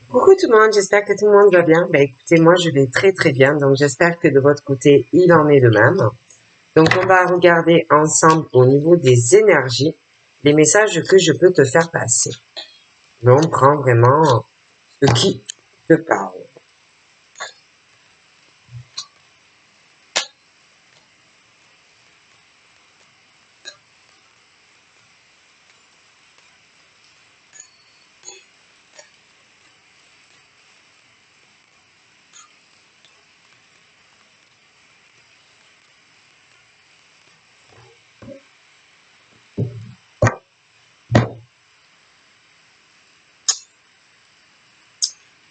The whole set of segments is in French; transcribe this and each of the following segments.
Coucou tout le monde, j'espère que tout le monde va bien. Écoutez, moi je vais très très bien, donc j'espère que de votre côté il en est de même. Donc on va regarder ensemble au niveau des énergies les messages que je peux te faire passer. Donc on prend vraiment ce qui te parle.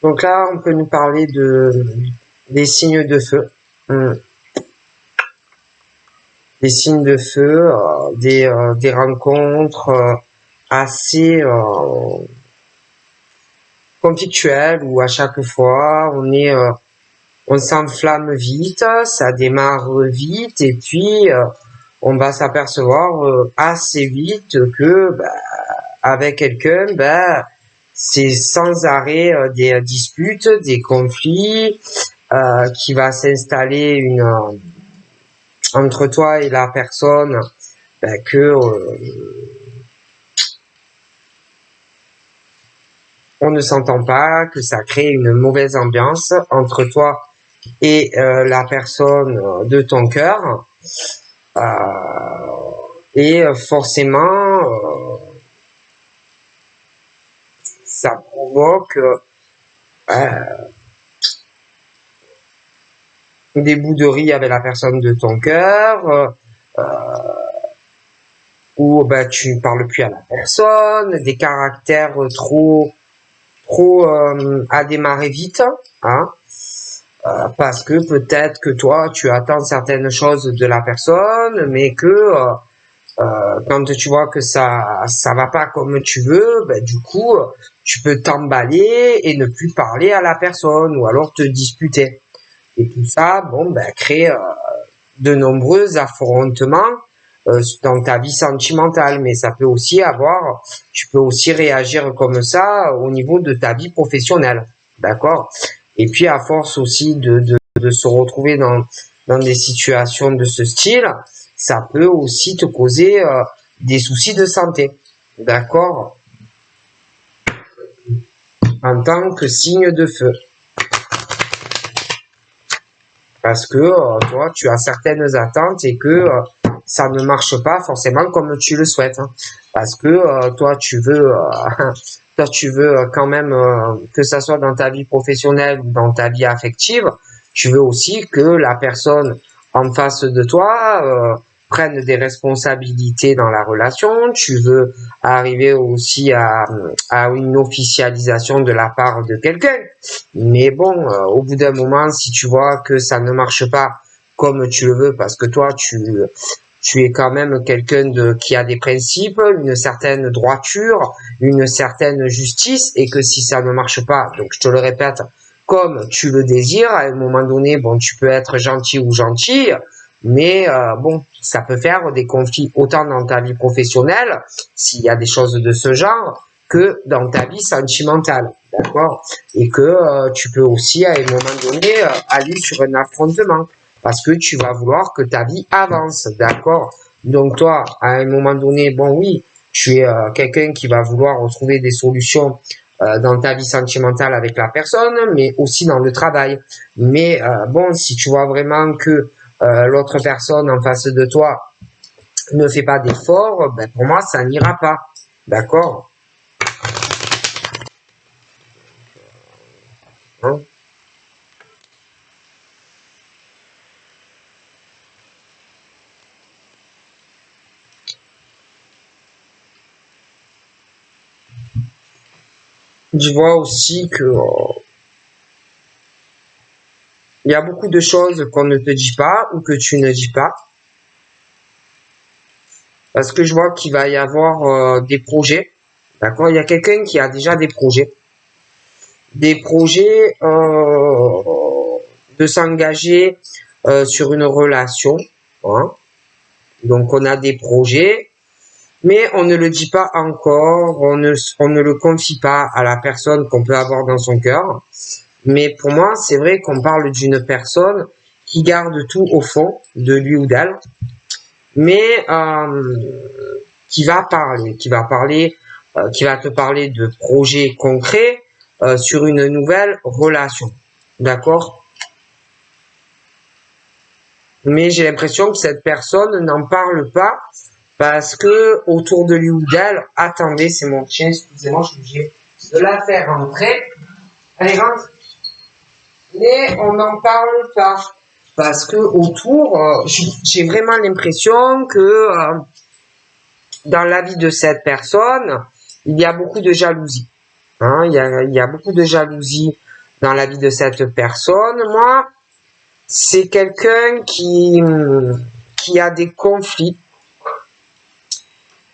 Donc là on peut nous parler des signes de feu. Des signes de feu, des rencontres assez conflictuelles où à chaque fois on s'enflamme vite, ça démarre vite et puis on va s'apercevoir assez vite que avec quelqu'un, c'est sans arrêt des disputes, des conflits, qui va s'installer entre toi et la personne, que on ne s'entend pas, que ça crée une mauvaise ambiance entre toi et la personne de ton cœur. Et forcément, ça provoque des bouderies avec la personne de ton cœur, où tu parles plus à la personne, des caractères trop à démarrer vite, hein, parce que peut-être que toi tu attends certaines choses de la personne, mais que quand tu vois que ça va pas comme tu veux, du coup tu peux t'emballer et ne plus parler à la personne ou alors te disputer. Et tout ça, crée de nombreux affrontements dans ta vie sentimentale, mais ça peut aussi tu peux aussi réagir comme ça au niveau de ta vie professionnelle, d'accord? Et puis à force aussi de se retrouver dans des situations de ce style, ça peut aussi te causer des soucis de santé, d'accord? En tant que signe de feu. Parce que toi, tu as certaines attentes et que ça ne marche pas forcément comme tu le souhaites. Hein. Parce que toi, tu veux, quand même, que ça soit dans ta vie professionnelle ou dans ta vie affective, tu veux aussi que la personne en face de toi prenne des responsabilités dans la relation. Tu veux arriver aussi à une officialisation de la part de quelqu'un. Mais bon, au bout d'un moment, si tu vois que ça ne marche pas comme tu le veux, parce que toi, tu es quand même quelqu'un qui a des principes, une certaine droiture, une certaine justice, et que si ça ne marche pas, donc je te le répète, comme tu le désires, à un moment donné, tu peux être gentil ou gentille, mais ça peut faire des conflits autant dans ta vie professionnelle, s'il y a des choses de ce genre, que dans ta vie sentimentale, d'accord? Et que tu peux aussi, à un moment donné, aller sur un affrontement parce que tu vas vouloir que ta vie avance, d'accord? Donc toi, à un moment donné, oui, tu es quelqu'un qui va vouloir retrouver des solutions dans ta vie sentimentale avec la personne, mais aussi dans le travail. Mais si tu vois vraiment que l'autre personne en face de toi ne fait pas d'efforts, pour moi, ça n'ira pas, d'accord? Hein? Je vois aussi que il y a beaucoup de choses qu'on ne te dit pas ou que tu ne dis pas. Parce que je vois qu'il va y avoir des projets. D'accord? Il y a quelqu'un qui a déjà des projets. Des projets de s'engager sur une relation. Hein. Donc on a des projets, mais on ne le dit pas encore, on ne le confie pas à la personne qu'on peut avoir dans son cœur. Mais pour moi, c'est vrai qu'on parle d'une personne qui garde tout au fond de lui ou d'elle, mais qui va te parler de projets concrets sur une nouvelle relation. D'accord? Mais j'ai l'impression que cette personne n'en parle pas parce que autour de lui ou d'elle, attendez, c'est mon chien, excusez-moi, je suis obligé de la faire rentrer. Allez, rentre. Mais on n'en parle pas parce que autour, j'ai vraiment l'impression que dans la vie de cette personne, il y a beaucoup de jalousie. Hein, il y a beaucoup de jalousie dans la vie de cette personne. Moi, c'est quelqu'un qui a des conflits,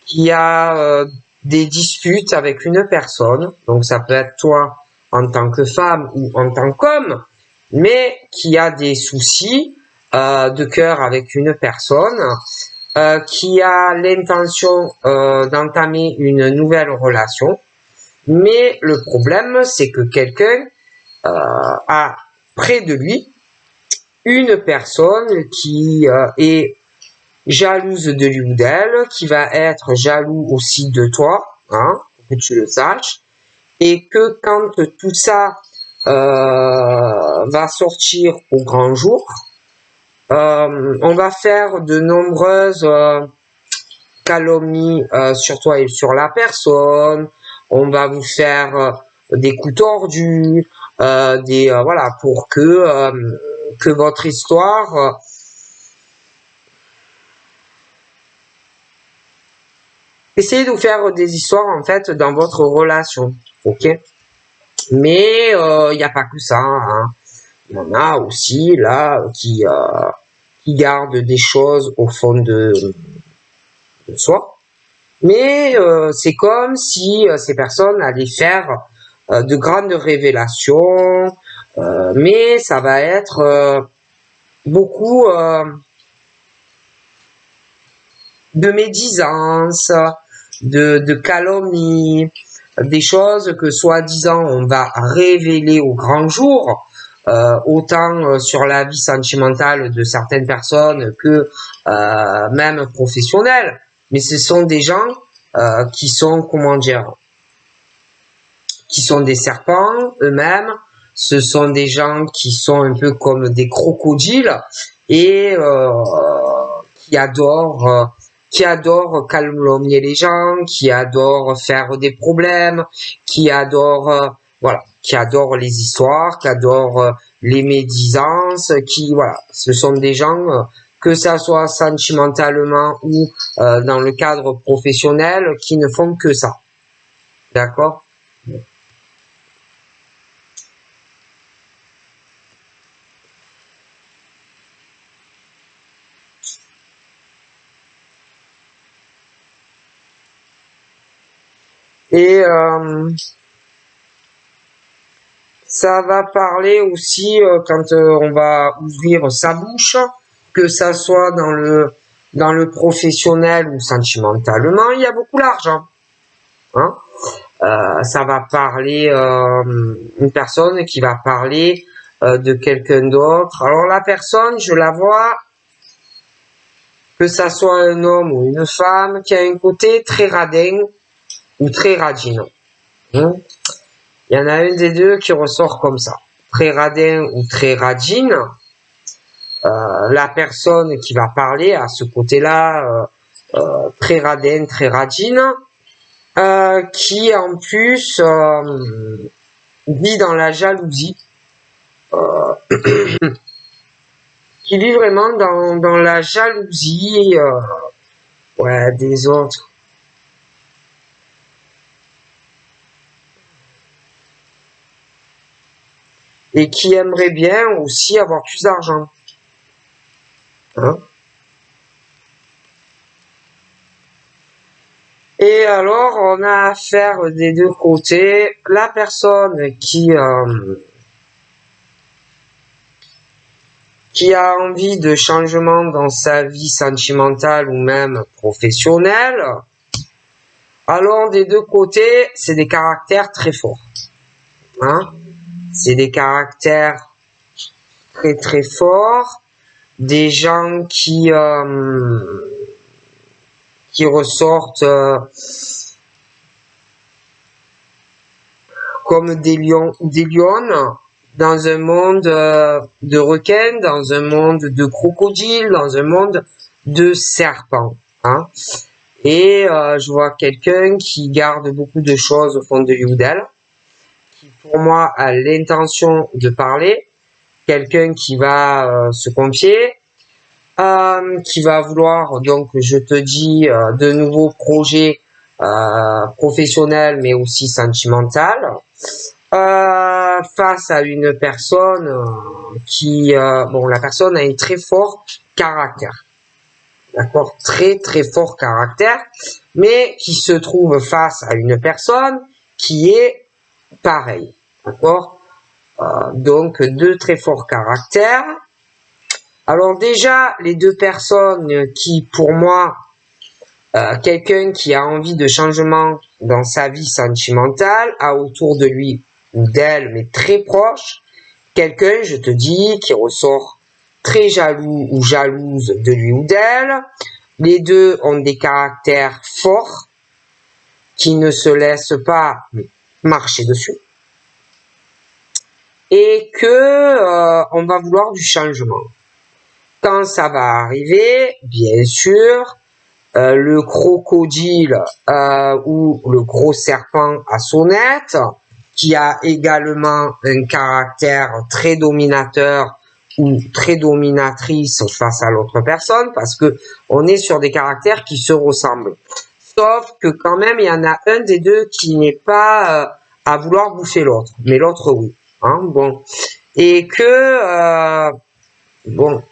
qui a des disputes avec une personne. Donc ça peut être toi en tant que femme ou en tant qu'homme, mais qui a des soucis de cœur avec une personne, qui a l'intention d'entamer une nouvelle relation. Mais le problème, c'est que quelqu'un a près de lui une personne qui est jalouse de lui ou d'elle, qui va être jaloux aussi de toi, hein, que tu le saches, et que quand tout ça va sortir au grand jour, on va faire de nombreuses calomnies sur toi et sur la personne. On va vous faire des coups tordus, voilà, pour que votre histoire essayez de vous faire des histoires en fait dans votre relation, ok? Mais il n'y a pas que ça, hein. Il y en a aussi là qui gardent des choses au fond de soi. Mais c'est comme si ces personnes allaient faire de grandes révélations, mais ça va être beaucoup de médisance, de calomnie, des choses que soi-disant on va révéler au grand jour, autant sur la vie sentimentale de certaines personnes que même professionnelles. Mais ce sont des gens qui sont, comment dire, qui sont des serpents eux-mêmes. Ce sont des gens qui sont un peu comme des crocodiles et qui adorent calomnier les gens, qui adorent faire des problèmes, qui adorent voilà, qui adorent les histoires, qui adorent les médisances, qui voilà, ce sont des gens que ça soit sentimentalement ou dans le cadre professionnel, qui ne font que ça. D'accord? Et ça va parler aussi quand on va ouvrir sa bouche, que ça soit dans le professionnel ou sentimentalement, il y a beaucoup d'argent. Hein, ça va parler une personne qui va parler de quelqu'un d'autre. Alors la personne, je la vois, que ça soit un homme ou une femme, qui a un côté très radin ou très radine. Hein, il y en a un des deux qui ressort comme ça, très radin ou très radine. La personne qui va parler à ce côté-là, très radin, très radine, qui en plus vit dans la jalousie, qui vit vraiment dans la jalousie ouais, des autres. Et qui aimerait bien aussi avoir plus d'argent. Hein, et alors, on a affaire des deux côtés. La personne qui a envie de changement dans sa vie sentimentale ou même professionnelle, Alors, des deux côtés, c'est des caractères très forts. Hein? C'est des caractères très très forts. Des gens qui ressortent comme des lions ou des lionnes dans un monde de requins, dans un monde de crocodiles, dans un monde de serpents. Hein? Et je vois quelqu'un qui garde beaucoup de choses au fond de lui ou d'elle, qui pour moi a l'intention de parler, quelqu'un qui va se confier, qui va vouloir, donc je te dis, de nouveaux projets professionnels mais aussi sentimentaux, face à une personne qui, bon, la personne a un très fort caractère. D'accord, très très fort caractère, mais qui se trouve face à une personne qui est pareille. D'accord, donc deux très forts caractères. Alors déjà, les deux personnes qui, pour moi, quelqu'un qui a envie de changement dans sa vie sentimentale, a autour de lui ou d'elle, mais très proche, quelqu'un, je te dis, qui ressort très jaloux ou jalouse de lui ou d'elle. Les deux ont des caractères forts qui ne se laissent pas marcher dessus. Et que on va vouloir du changement. Quand ça va arriver, bien sûr, le crocodile ou le gros serpent à sonnette, qui a également un caractère très dominateur ou très dominatrice face à l'autre personne, parce que on est sur des caractères qui se ressemblent. Sauf que quand même, il y en a un des deux qui n'est pas à vouloir bouffer l'autre, mais l'autre oui. Hein, bon, et que bon,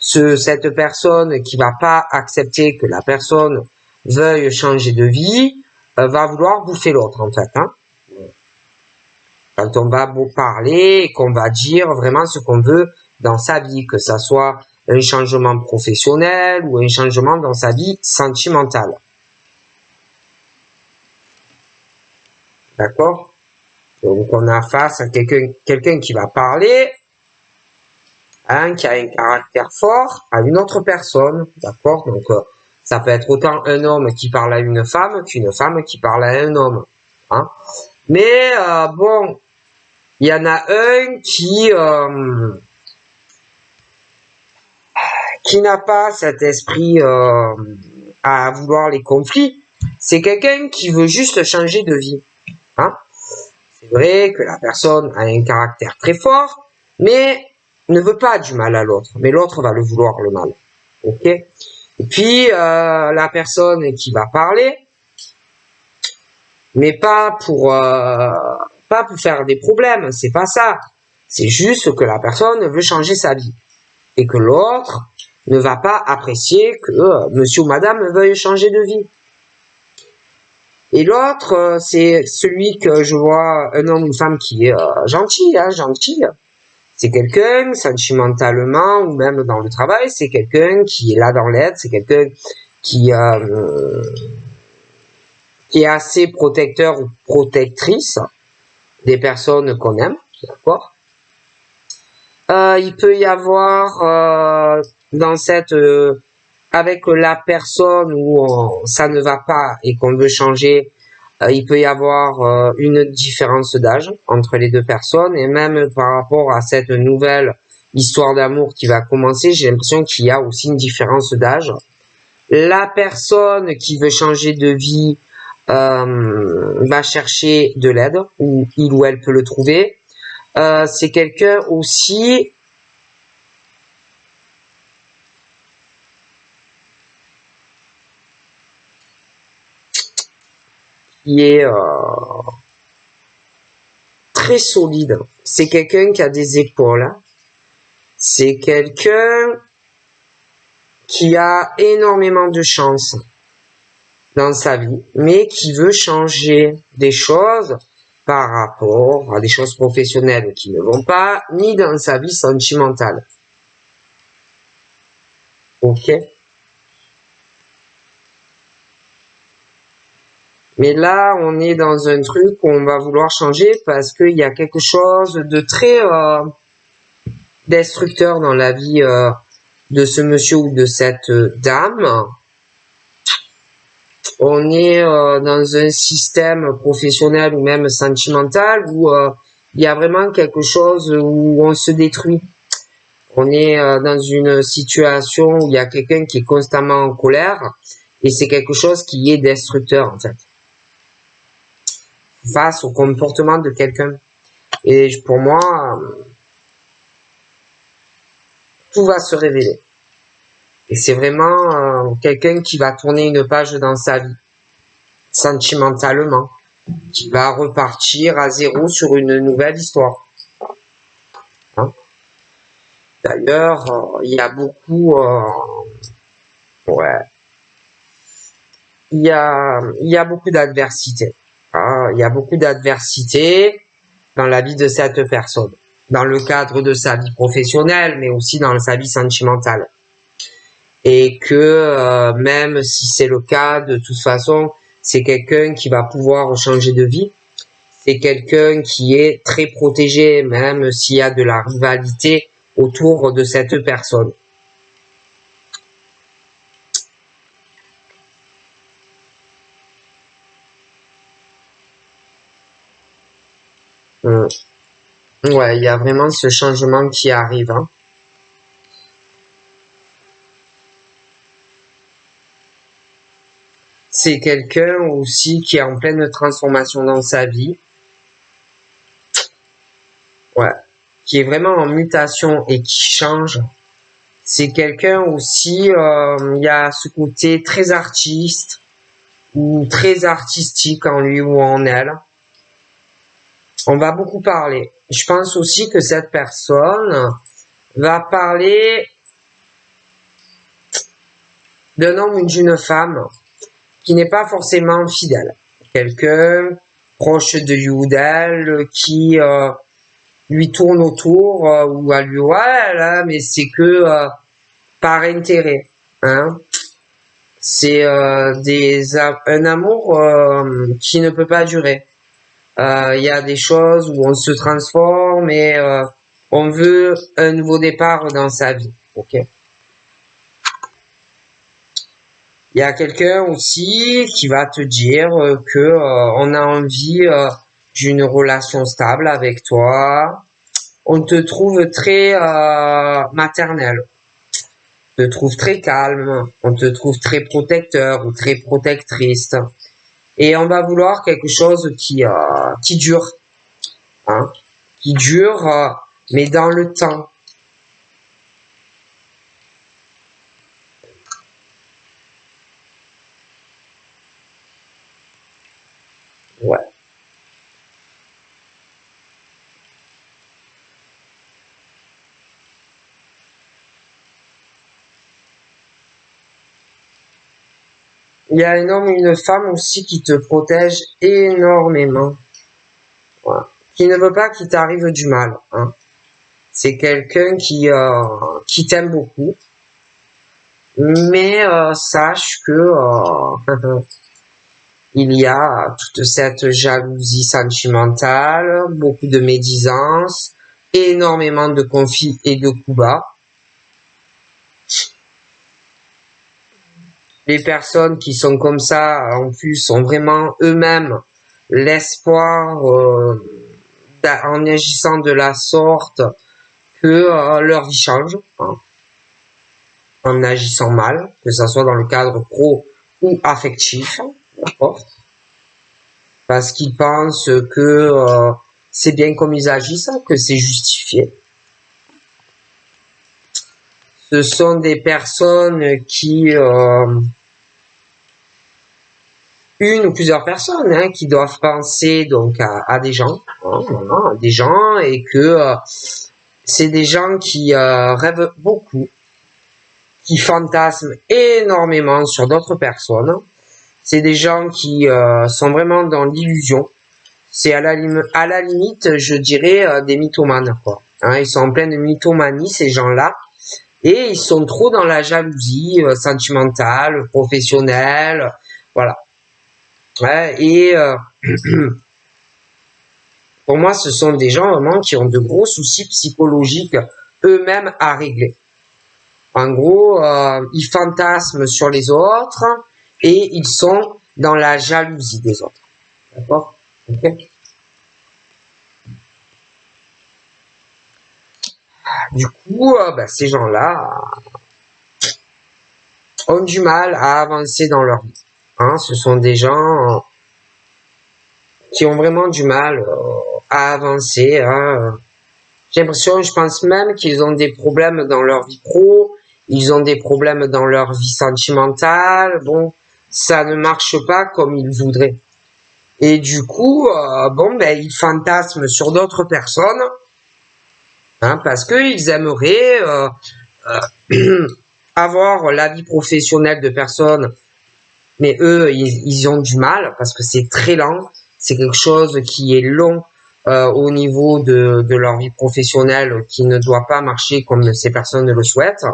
cette personne qui va pas accepter que la personne veuille changer de vie va vouloir bouffer l'autre en fait. Hein. Quand on va parler et qu'on va dire vraiment ce qu'on veut dans sa vie, que ça soit un changement professionnel ou un changement dans sa vie sentimentale. D'accord? Donc on a face à quelqu'un qui va parler, hein, qui a un caractère fort, à une autre personne, d'accord? Donc ça peut être autant un homme qui parle à une femme qu'une femme qui parle à un homme. Hein? Mais bon, il y en a un qui n'a pas cet esprit à vouloir les conflits. C'est quelqu'un qui veut juste changer de vie. Hein? C'est vrai que la personne a un caractère très fort, mais ne veut pas du mal à l'autre. Mais l'autre va le vouloir le mal. Ok? Et puis la personne qui va parler, mais pas pour faire des problèmes. C'est pas ça. C'est juste que la personne veut changer sa vie et que l'autre ne va pas apprécier que monsieur ou madame veuille changer de vie. Et l'autre, c'est celui que je vois, un homme ou une femme qui est gentil, hein, gentil. C'est quelqu'un, sentimentalement ou même dans le travail, c'est quelqu'un qui est là dans l'aide, c'est quelqu'un qui est assez protecteur ou protectrice des personnes qu'on aime, d'accord? Il peut y avoir dans cette avec la personne où ça ne va pas et qu'on veut changer, il peut y avoir une différence d'âge entre les deux personnes, et même par rapport à cette nouvelle histoire d'amour qui va commencer, j'ai l'impression qu'il y a aussi une différence d'âge. La personne qui veut changer de vie va chercher de l'aide, où il ou elle peut le trouver. C'est quelqu'un aussi qui est très solide. C'est quelqu'un qui a des épaules. C'est quelqu'un qui a énormément de chance dans sa vie, mais qui veut changer des choses par rapport à des choses professionnelles qui ne vont pas, ni dans sa vie sentimentale. Ok? Mais là, on est dans un truc où on va vouloir changer parce qu'il y a quelque chose de très destructeur dans la vie de ce monsieur ou de cette dame. On est dans un système professionnel ou même sentimental où il y a vraiment quelque chose où on se détruit. On est dans une situation où il y a quelqu'un qui est constamment en colère et c'est quelque chose qui est destructeur en fait face au comportement de quelqu'un. Et pour moi, tout va se révéler. Et c'est vraiment quelqu'un qui va tourner une page dans sa vie, sentimentalement, qui va repartir à zéro sur une nouvelle histoire. Hein? D'ailleurs, il y a beaucoup... ouais. Il y a beaucoup d'adversité. Hein? Il y a beaucoup d'adversité dans la vie de cette personne, dans le cadre de sa vie professionnelle, mais aussi dans sa vie sentimentale. Et que même si c'est le cas, de toute façon, c'est quelqu'un qui va pouvoir changer de vie. C'est quelqu'un qui est très protégé, même s'il y a de la rivalité autour de cette personne. Ouais, il y a vraiment ce changement qui arrive. Hein. C'est quelqu'un aussi qui est en pleine transformation dans sa vie. Ouais, qui est vraiment en mutation et qui change. C'est quelqu'un aussi, il y a ce côté très artiste ou très artistique en lui ou en elle. On va beaucoup parler. Je pense aussi que cette personne va parler d'un homme ou d'une femme qui n'est pas forcément fidèle. Quelqu'un proche de lui ou d'elle qui lui tourne autour ou à lui ouais là mais c'est que par intérêt. Hein. C'est un amour qui ne peut pas durer. Il y a des choses où on se transforme et on veut un nouveau départ dans sa vie. Ok. Il y a quelqu'un aussi qui va te dire que on a envie d'une relation stable avec toi. On te trouve très maternel. On te trouve très calme. On te trouve très protecteur ou très protectrice. Et on va vouloir quelque chose qui dure, hein, qui dure, mais dans le temps. Ouais. Il y a un homme ou une femme aussi qui te protège énormément, ouais. Qui ne veut pas qu'il t'arrive du mal. Hein. C'est quelqu'un qui t'aime beaucoup, mais sache que il y a toute cette jalousie sentimentale, beaucoup de médisance, énormément de conflits et de coups bas. Les personnes qui sont comme ça, en plus, ont vraiment eux-mêmes l'espoir, en agissant de la sorte, que leur vie change, hein, en agissant mal, que ce soit dans le cadre pro ou affectif, d'accord, parce qu'ils pensent que c'est bien comme ils agissent, que c'est justifié. Ce sont des personnes qui une ou plusieurs personnes hein, qui doivent penser donc à des gens, hein, à des gens et que c'est des gens qui rêvent beaucoup, qui fantasment énormément sur d'autres personnes. C'est des gens qui sont vraiment dans l'illusion. C'est à la limite, je dirais, des mythomanes, quoi. Hein, ils sont en pleine mythomanie, ces gens-là. Et ils sont trop dans la jalousie sentimentale, professionnelle. Voilà. Ouais, et pour moi, ce sont des gens vraiment qui ont de gros soucis psychologiques eux-mêmes à régler. En gros, ils fantasment sur les autres et ils sont dans la jalousie des autres. D'accord? Okay. Du coup, ces gens-là ont du mal à avancer dans leur vie. Hein, ce sont des gens qui ont vraiment du mal à avancer. Hein. J'ai l'impression, je pense même qu'ils ont des problèmes dans leur vie pro, ils ont des problèmes dans leur vie sentimentale. Bon, ça ne marche pas comme ils voudraient. Et du coup, ils fantasment sur d'autres personnes, hein, parce qu'ils aimeraient avoir la vie professionnelle de personnes, mais eux, ils ont du mal parce que c'est très lent, c'est quelque chose qui est long au niveau de leur vie professionnelle, qui ne doit pas marcher comme ces personnes le souhaitent.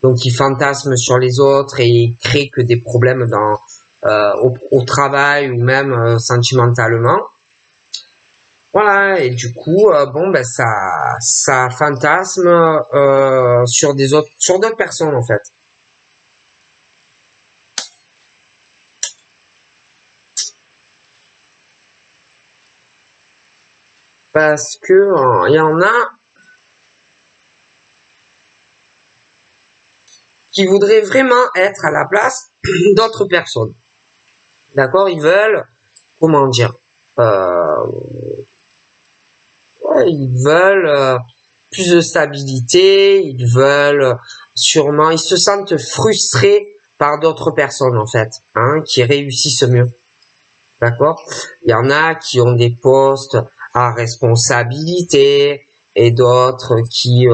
Donc, ils fantasment sur les autres et ils créent que des problèmes au travail ou même sentimentalement. Voilà, et du coup, ça fantasme sur d'autres personnes en fait. Parce que y en a qui voudraient vraiment être à la place d'autres personnes. D'accord? Ils veulent, comment dire, euh, ils veulent plus de stabilité, ils veulent sûrement, ils se sentent frustrés par d'autres personnes en fait, hein, qui réussissent mieux. D'accord? Il y en a qui ont des postes à responsabilité et d'autres qui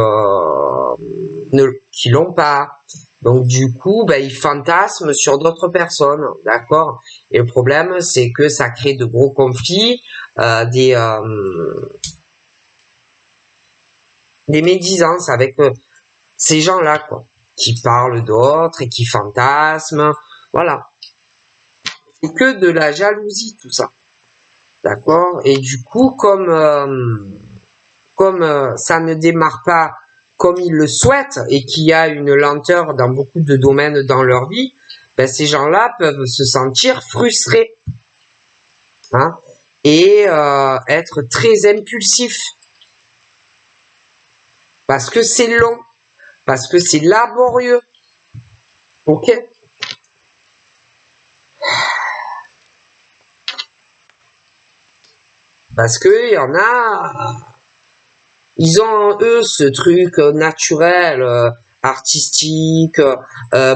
l'ont pas. Donc du coup, ils fantasment sur d'autres personnes, d'accord? Et le problème, c'est que ça crée de gros conflits, des médisances avec ces gens-là, quoi, qui parlent d'autres et qui fantasment. Voilà, c'est que de la jalousie tout ça, d'accord? Et du coup, comme ça ne démarre pas comme ils le souhaitent et qu'il y a une lenteur dans beaucoup de domaines dans leur vie, ces gens-là peuvent se sentir frustrés, hein, et être très impulsifs parce que c'est long, parce que c'est laborieux. Ok? Parce que il y en a, ils ont eux ce truc naturel, artistique,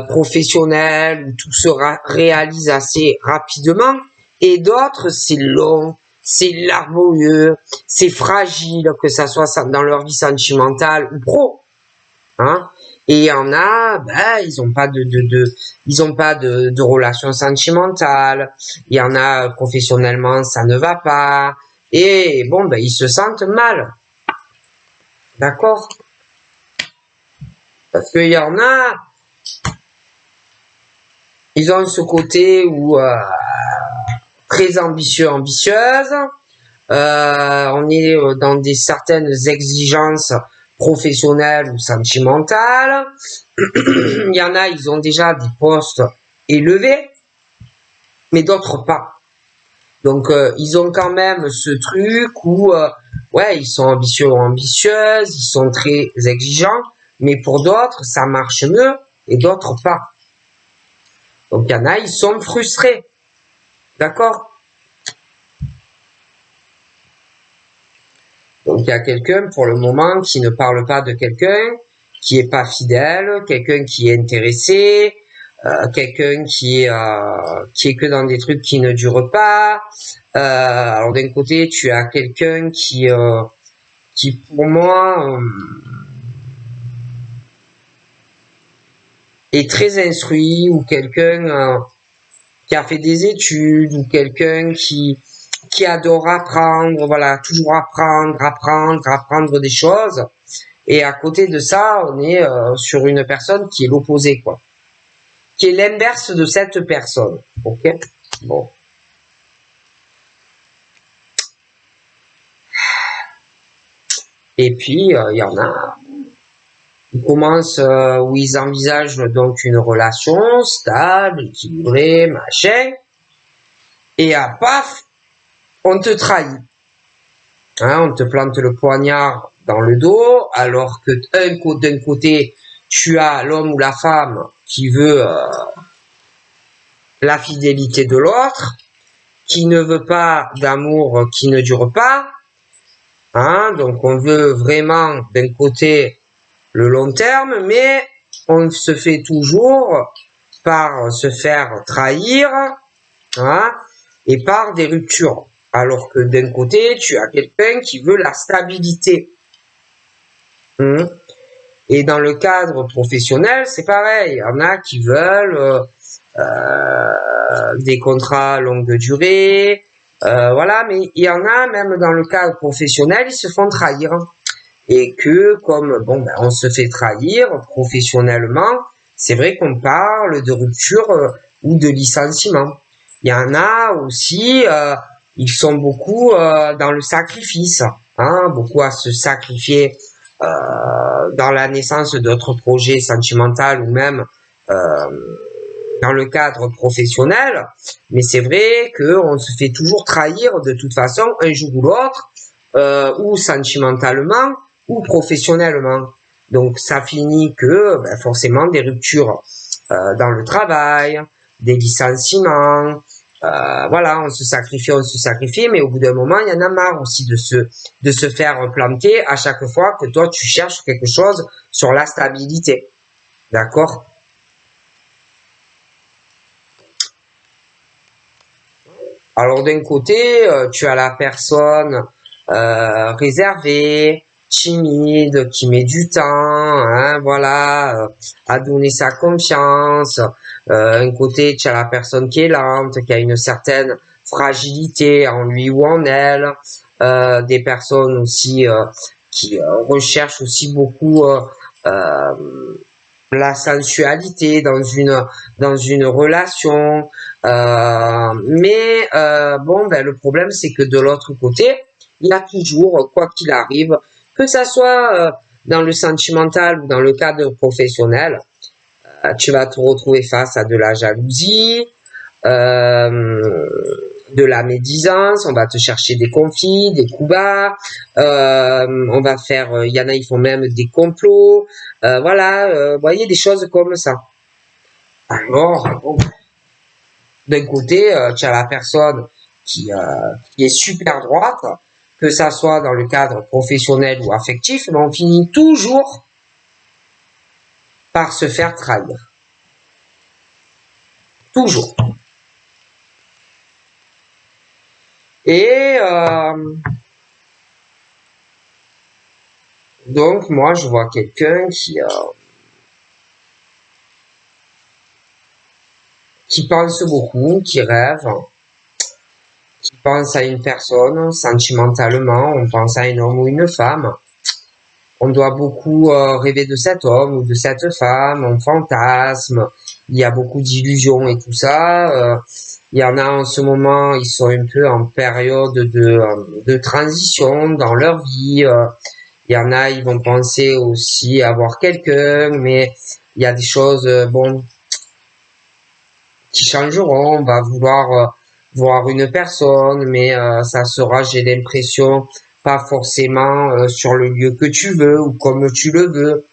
professionnel, où tout se réalise assez rapidement, et d'autres c'est long, c'est laborieux, c'est fragile, que ça soit dans leur vie sentimentale ou pro, hein. Et il y en a, ils ont pas ils ont pas de relation sentimentale. Il y en a professionnellement, ça ne va pas. Et bon, ils se sentent mal. D'accord? Parce qu'il y en a, ils ont ce côté où très ambitieux, ambitieuse. On est dans des certaines exigences professionnelles ou sentimentales. Il y en a, ils ont déjà des postes élevés, mais d'autres pas. Donc, ils ont quand même ce truc où, ils sont ambitieux ou ambitieuses, ils sont très exigeants, mais pour d'autres, ça marche mieux et d'autres pas. Donc, il y en a, ils sont frustrés. D'accord? Donc, il y a quelqu'un, pour le moment, qui ne parle pas de quelqu'un, qui est pas fidèle, quelqu'un qui est intéressé, quelqu'un qui est que dans des trucs qui ne durent pas. Alors, d'un côté, tu as quelqu'un qui pour moi, est très instruit, ou quelqu'un qui a fait des études, ou quelqu'un qui adore apprendre, voilà, toujours apprendre des choses. Et à côté de ça, on est sur une personne qui est l'opposé, quoi, qui est l'inverse de cette personne. Ok? Bon. Et puis, il y en a, ils commencent, où ils envisagent donc une relation stable, équilibrée, machin, et à paf, on te trahit. Hein, on te plante le poignard dans le dos, alors que d'un côté, tu as l'homme ou la femme qui veut la fidélité de l'autre, qui ne veut pas d'amour qui ne dure pas. Hein, donc on veut vraiment d'un côté le long terme, mais on se fait toujours par se faire trahir, hein, et par des ruptures. Alors que d'un côté, tu as quelqu'un qui veut la stabilité. Et dans le cadre professionnel, c'est pareil. Il y en a qui veulent des contrats longue durée, voilà. Mais il y en a même dans le cadre professionnel, ils se font trahir. Et que comme bon, ben, on se fait trahir professionnellement, c'est vrai qu'on parle de rupture ou de licenciement. Il y en a aussi, ils sont beaucoup dans le sacrifice, hein, beaucoup à se sacrifier dans la naissance d'autres projets sentimentaux ou même dans le cadre professionnel. Mais c'est vrai qu'on se fait toujours trahir de toute façon un jour ou l'autre, ou sentimentalement ou professionnellement. Donc ça finit que ben, forcément des ruptures dans le travail, des licenciements, voilà, on se sacrifie, mais au bout d'un moment, il y en a marre aussi de se faire planter à chaque fois que toi tu cherches quelque chose sur la stabilité. D'accord? Alors d'un côté, tu as la personne réservée, timide, qui met du temps, hein, voilà, à donner sa confiance. Un côté, tu as la personne qui est lente, qui a une certaine fragilité en lui ou en elle. Des personnes aussi qui recherchent aussi beaucoup la sensualité dans une relation. Mais bon, ben, le problème, c'est que de l'autre côté, il y a toujours, quoi qu'il arrive, que ça soit dans le sentimental ou dans le cadre professionnel, tu vas te retrouver face à de la jalousie, de la médisance, on va te chercher des conflits, des coups bas, on va faire, il y en a, ils font même des complots, voilà, vous voyez, des choses comme ça. Alors, bon, d'un côté, tu as la personne qui est super droite, que ça soit dans le cadre professionnel ou affectif, mais on finit toujours par se faire trahir. Toujours. Et donc, moi, je vois quelqu'un qui pense beaucoup, qui rêve, qui pense à une personne sentimentalement, on pense à un homme ou une femme. On doit beaucoup rêver de cet homme ou de cette femme, on fantasme, il y a beaucoup d'illusions et tout ça. Il y en a en ce moment, ils sont un peu en période de transition dans leur vie. Il y en a, ils vont penser aussi avoir quelqu'un, mais il y a des choses, bon, qui changeront. On va vouloir voir une personne, mais ça sera, j'ai l'impression, pas forcément sur le lieu que tu veux ou comme tu le veux.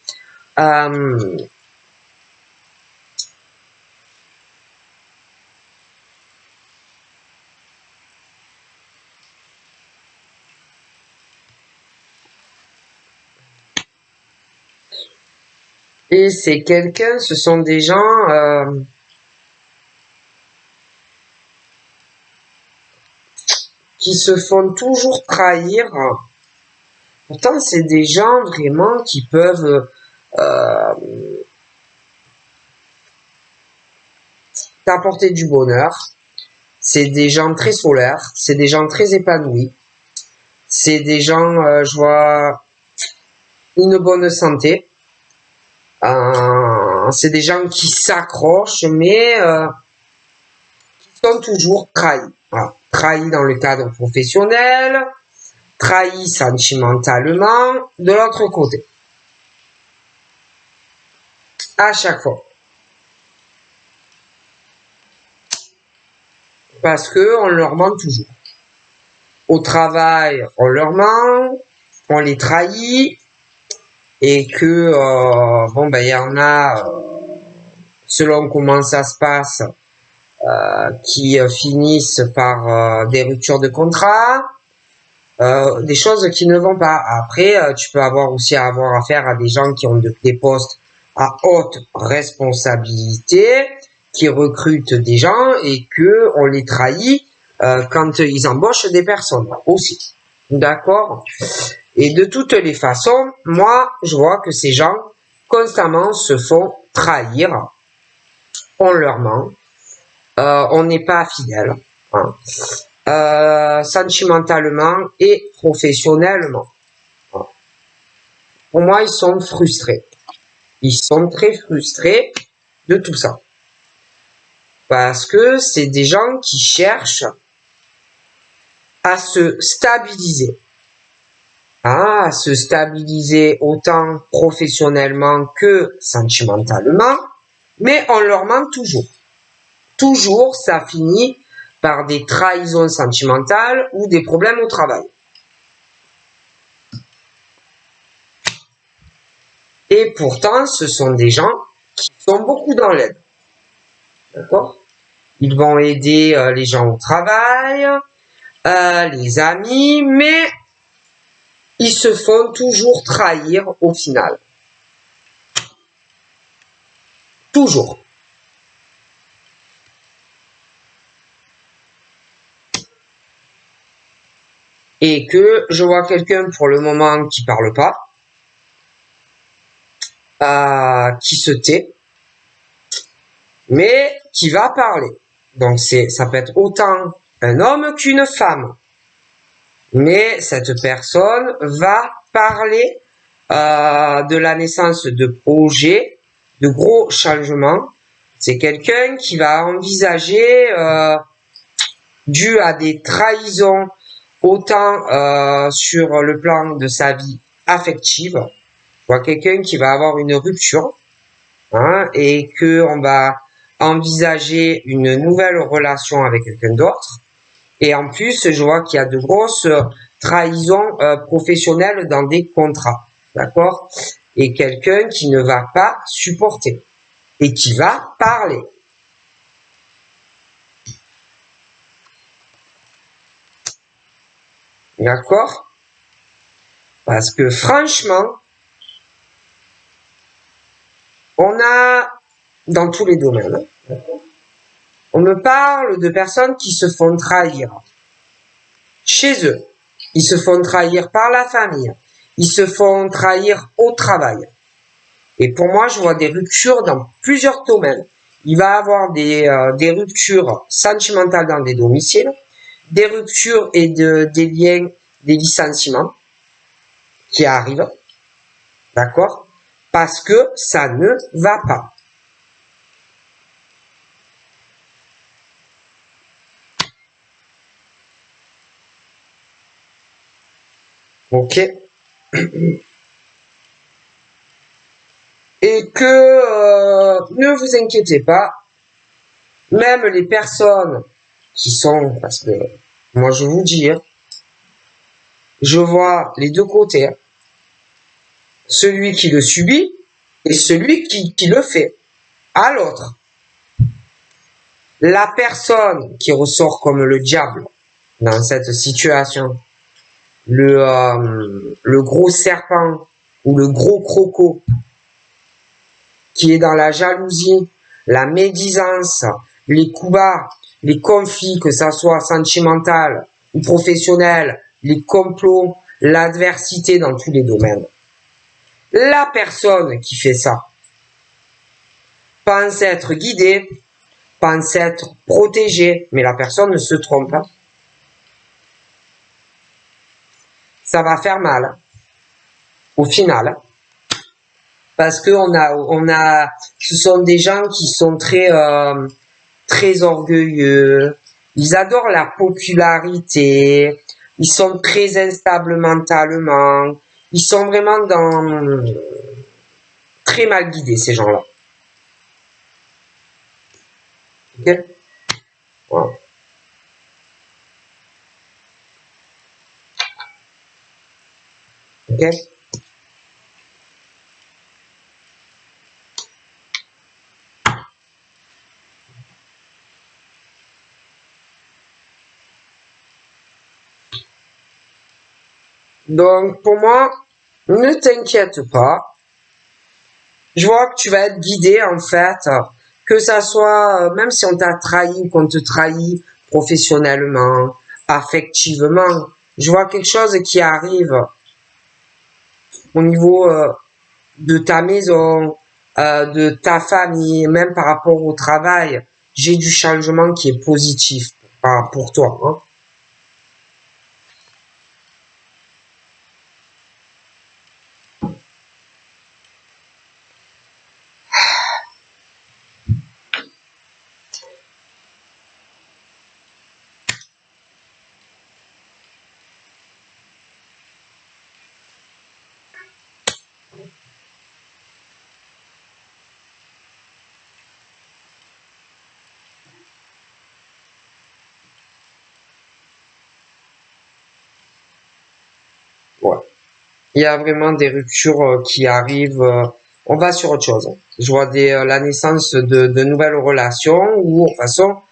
Et ces quelqu'un, ce sont des gens qui se font toujours trahir. Pourtant, c'est des gens vraiment qui peuvent t'apporter du bonheur. C'est des gens très solaires, c'est des gens très épanouis. C'est des gens, je vois, une bonne santé. C'est des gens qui s'accrochent, mais qui sont toujours trahis. Voilà. Trahis dans le cadre professionnel, trahi sentimentalement de l'autre côté. À chaque fois. Parce que on leur ment toujours. Au travail, on leur ment, on les trahit, et que bon ben il y en a selon comment ça se passe qui finissent par des ruptures de contrat, des choses qui ne vont pas. Après, tu peux avoir affaire à des gens qui ont des postes à haute responsabilité, qui recrutent des gens et que on les trahit quand ils embauchent des personnes aussi. D'accord? Et de toutes les façons, moi, je vois que ces gens constamment se font trahir. On leur ment. On n'est pas fidèle. Hein. Sentimentalement et professionnellement. Hein. Pour moi, ils sont frustrés. Ils sont très frustrés de tout ça. Parce que c'est des gens qui cherchent à se stabiliser. À se stabiliser autant professionnellement que sentimentalement, mais on leur ment toujours. Toujours, ça finit par des trahisons sentimentales ou des problèmes au travail. Et pourtant, ce sont des gens qui sont beaucoup dans l'aide. D'accord? Ils vont aider les gens au travail, les amis, mais ils se font toujours trahir au final. Toujours. Et que je vois quelqu'un pour le moment qui parle pas, qui se tait, mais qui va parler. Donc ça peut être autant un homme qu'une femme. Mais cette personne va parler de la naissance de projets, de gros changements. C'est quelqu'un qui va envisager, dû à des trahisons, autant sur le plan de sa vie affective. Je vois quelqu'un qui va avoir une rupture, hein, et que on va envisager une nouvelle relation avec quelqu'un d'autre. Et en plus, je vois qu'il y a de grosses trahisons professionnelles dans des contrats, d'accord? Et quelqu'un qui ne va pas supporter et qui va parler. D'accord? Parce que franchement, on a dans tous les domaines, on me parle de personnes qui se font trahir chez eux. Ils se font trahir par la famille. Ils se font trahir au travail. Et pour moi, je vois des ruptures dans plusieurs domaines. Il va y avoir des ruptures sentimentales dans des domiciles, des ruptures et des liens, des licenciements qui arrivent. D'accord? Parce que ça ne va pas. Ok? Et que ne vous inquiétez pas, même les personnes qui sont, parce que moi je vous dis, hein, je vois les deux côtés, hein, celui qui le subit et celui qui le fait à l'autre. La personne qui ressort comme le diable dans cette situation, le gros serpent ou le gros croco qui est dans la jalousie, la médisance, les coups bas, les conflits, que ça soit sentimental ou professionnel, les complots, l'adversité dans tous les domaines. La personne qui fait ça pense être guidée, pense être protégée, mais la personne ne se trompe pas. Ça va faire mal, au final. Parce que ce sont des gens qui sont très orgueilleux. Ils adorent la popularité, Ils sont très instables mentalement. Ils sont vraiment très mal guidés, ces gens-là. Ok? Voilà. Ok? Donc, pour moi, ne t'inquiète pas. Je vois que tu vas être guidé, en fait, que ça soit, même si on t'a trahi ou qu'on te trahit professionnellement, affectivement, je vois quelque chose qui arrive au niveau de ta maison, de ta famille, même par rapport au travail. J'ai du changement qui est positif pour toi. Hein. Ouais. Il y a vraiment des ruptures qui arrivent. On va sur autre chose. Je vois la naissance de nouvelles relations où, de toute façon,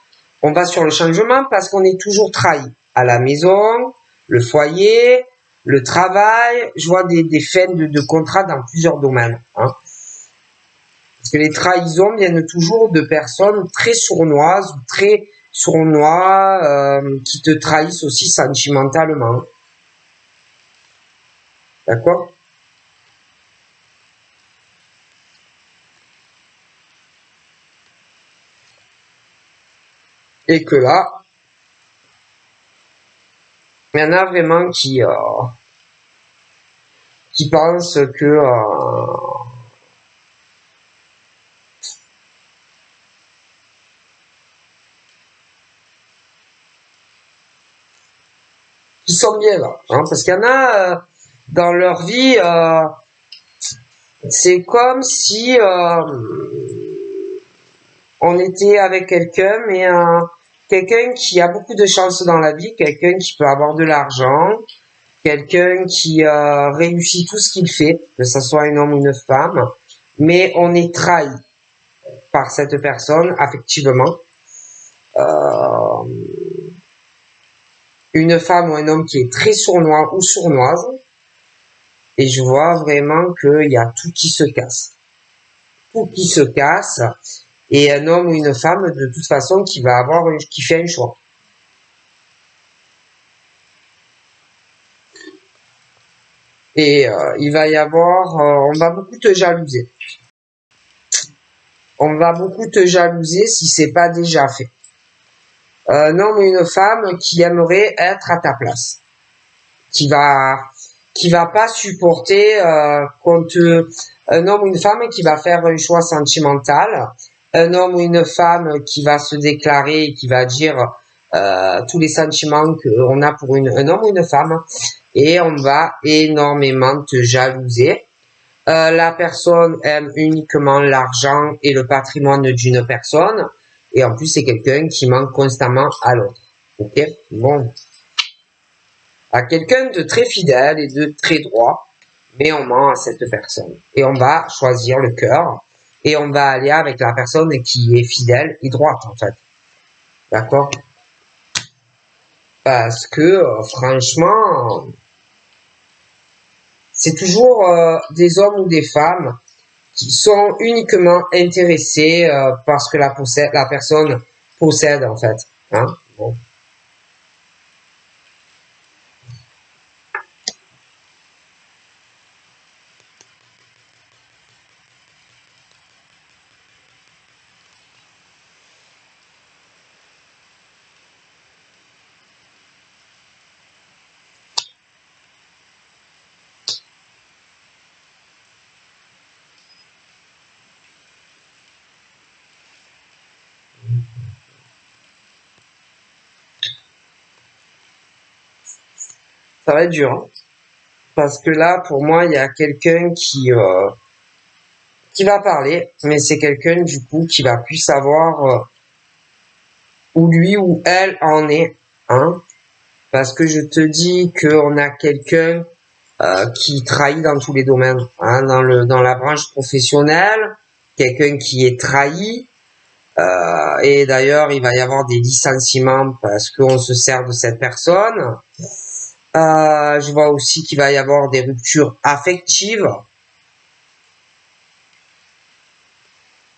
on va sur le changement parce qu'on est toujours trahi. À la maison, le foyer, le travail. Je vois des fins de contrat dans plusieurs domaines. Hein. Parce que les trahisons viennent toujours de personnes très sournoises, très sournois, qui te trahissent aussi sentimentalement. D'accord? Et que là, il y en a vraiment qui pensent que qui sont bien là, hein, parce qu'il y en a dans leur vie, c'est comme si on était avec quelqu'un, mais quelqu'un qui a beaucoup de chance dans la vie, quelqu'un qui peut avoir de l'argent, quelqu'un qui réussit tout ce qu'il fait, que ce soit un homme ou une femme, mais on est trahi par cette personne affectivement. Euh, une femme ou un homme qui est très sournois ou sournoise, et je vois vraiment qu'il y a tout qui se casse. Tout qui se casse, et un homme ou une femme, de toute façon, qui fait un choix. Et il va y avoir, on va beaucoup te jalouser. On va beaucoup te jalouser si c'est pas déjà fait. Un homme ou une femme qui aimerait être à ta place, qui va, qui va pas supporter un homme ou une femme qui va faire un choix sentimental, un homme ou une femme qui va se déclarer et qui va dire tous les sentiments qu'on a pour un homme ou une femme, et on va énormément te jalouser. La personne aime uniquement l'argent et le patrimoine d'une personne, et en plus c'est quelqu'un qui manque constamment à l'autre. Ok, bon, à quelqu'un de très fidèle et de très droit, mais on ment à cette personne. Et on va choisir le cœur et on va aller avec la personne qui est fidèle et droite, en fait. D'accord? Parce que, franchement, c'est toujours des hommes ou des femmes qui sont uniquement intéressés parce que la personne possède, en fait. Hein? Bon. Ça va être dur, hein. Parce que là, pour moi, il y a quelqu'un qui va parler, mais c'est quelqu'un du coup qui va plus savoir où lui ou elle en est, hein. Parce que je te dis qu'on a quelqu'un qui trahit dans tous les domaines, hein, dans la branche professionnelle, quelqu'un qui est trahi. Et d'ailleurs, il va y avoir des licenciements parce qu'on se sert de cette personne. Je vois aussi qu'il va y avoir des ruptures affectives.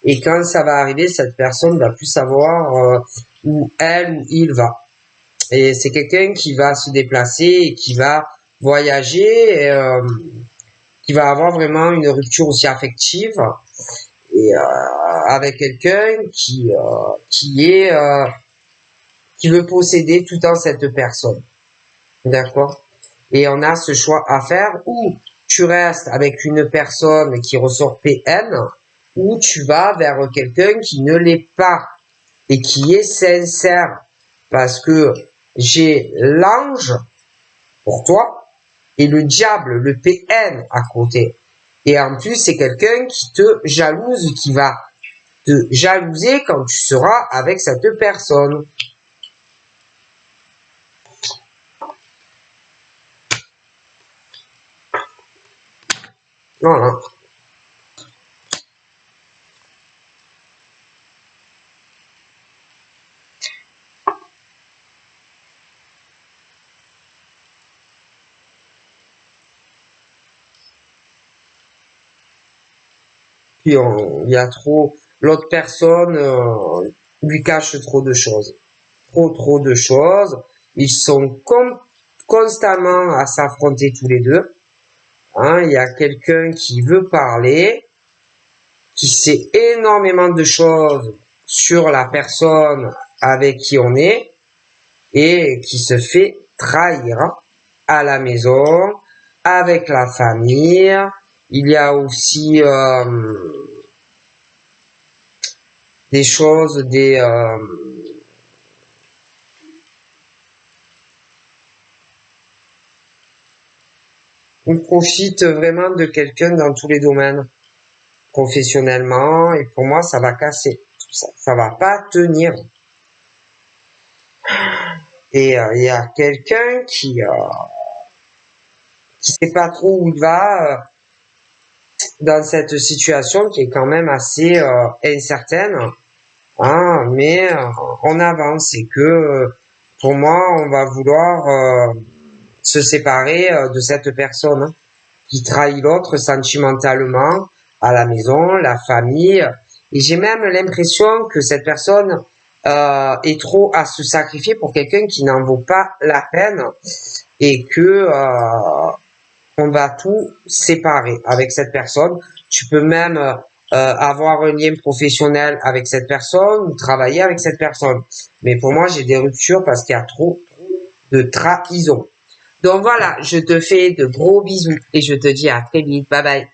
Et quand ça va arriver, cette personne va plus savoir où elle ou il va. Et c'est quelqu'un qui va se déplacer et qui va voyager, qui va avoir vraiment une rupture aussi affective et avec quelqu'un qui veut posséder tout en cette personne. D'accord? Et on a ce choix à faire où tu restes avec une personne qui ressort PN ou tu vas vers quelqu'un qui ne l'est pas et qui est sincère. Parce que j'ai l'ange pour toi et le diable, le PN à côté. Et en plus, c'est quelqu'un qui te jalouse, qui va te jalouser quand tu seras avec cette personne. Voilà. Puis il y a trop, l'autre personne lui cache trop de choses. Trop de choses. Ils sont constamment à s'affronter tous les deux. Hein, il y a quelqu'un qui veut parler, qui sait énormément de choses sur la personne avec qui on est et qui se fait trahir à la maison, avec la famille. Il y a aussi des choses, on profite vraiment de quelqu'un dans tous les domaines, professionnellement, et pour moi, ça va casser. Ça va pas tenir. Et il y a quelqu'un qui sait pas trop où il va dans cette situation qui est quand même assez incertaine. Hein, mais on avance et que pour moi, on va vouloir se séparer de cette personne hein, qui trahit l'autre sentimentalement à la maison, la famille. Et j'ai même l'impression que cette personne est trop à se sacrifier pour quelqu'un qui n'en vaut pas la peine et que on va tout séparer avec cette personne. Tu peux même avoir un lien professionnel avec cette personne ou travailler avec cette personne. Mais pour moi, j'ai des ruptures parce qu'il y a trop de trahison. Donc voilà, je te fais de gros bisous et je te dis à très vite. Bye bye.